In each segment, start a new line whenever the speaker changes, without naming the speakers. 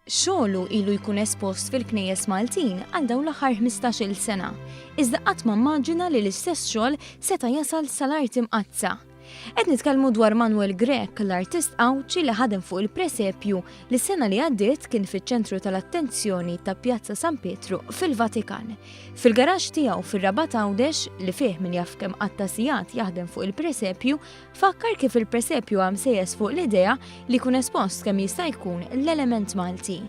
Xogħlu ilu jkun espost fil-knejjes Maltin għal dawn l-aħħar 15-il sena. Iżda qatt ma mmaġina li l-istess xogħol seta' jasal sal-art Imqaddsa. Qed nitkellmu dwar Manwel Grech, l-artist Għawdxi li ħadem fuq il-Presepju li s-sena li għaddiet kien fiċ-ċentru tal-attenzjoni ta' Pjazza San Pietru fil-Vatikan. Fil-garaxx tiegħu fir-rabat Għawdex li fih minjaf kemm qatta sigħat jaħdem fuq il-Presepju, fakkar kif il-Presepju għam sejjes fuq l-idea li jkun espost kemm jista' jkun l-element Malti.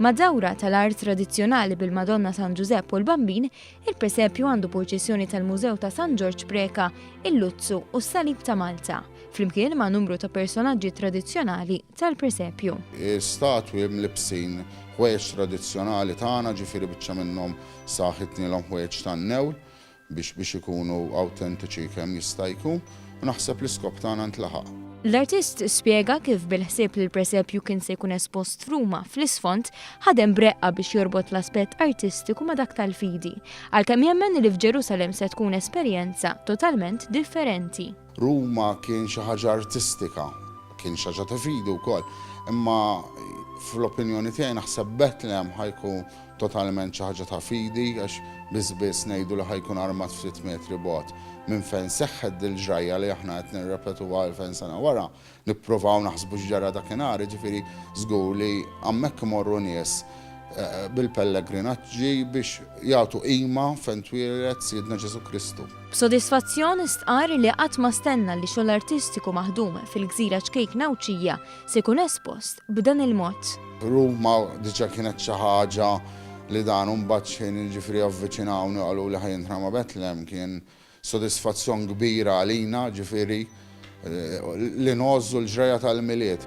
Ma' dawra tal-art tradizzjonali bil-Madonna San Giuseppe u l-Bambin, il-Presepju għandu purċissjoni tal-Mużew ta' San George Preka, il-Luzzu u s-Salib ta' Malta, flimkien ma' numru ta' personaġġi tradizzjonali tal-Presepju.
Statwi mlibsin ħwejjeġ tradizzjonali tagħna, ġifieri biċċa minnhom saħħitnielhom ħwejjeġ tan-newl biex ikunu awtentiċi kemm jista' jkun, u naħseb l-iskop tagħna ntlaħaq.
L-artist spjega kif bil-ħsieb li l-Presepju kien se jkun espost f'Ruma fl-isfond ħadem breqqa biex jorbot l-aspett artistiku ma' dak tal-fidi, għalkemm jemmen li f'Ġerusalemm se tkun esperjenza totalment differenti.
Ruma kien xi ħaġa artistika, kien xi ħaġa ta' fidu wkoll, imma fl-opinjoni tiegħi naħseb Bethlehem ħajkun totalment xi ħaġa ta' fidi għax biss ngħidu li ħajkun armat ftit metri bogħod. Minn fejn seħħet il-ġrajja li aħna qed nirrepetuha elfejn sena wara, nippruvaw naħsbu x'ġara dakinhar, ġifieri żgur li hemmhekk imorru nies bil-pellegrinaġġi biex jagħtu qima fejn twieled Siedna Ġesu Kristu.
B'sodisfazzjon istqar li qatt ma stenna li xogħol artistiku maħdum fil-gżira ċkejk Nawċija se jkun espost b'dan il-mod.
Ruma diġà kienet xi ħaġa li dan imbagħad xejn ġifieri avviċinawni qalu li ħajintra ma' Bethlehem kien sodisfazzjon kbira għalina ġifieri li nogħżu l-ġrajja tal-miliet.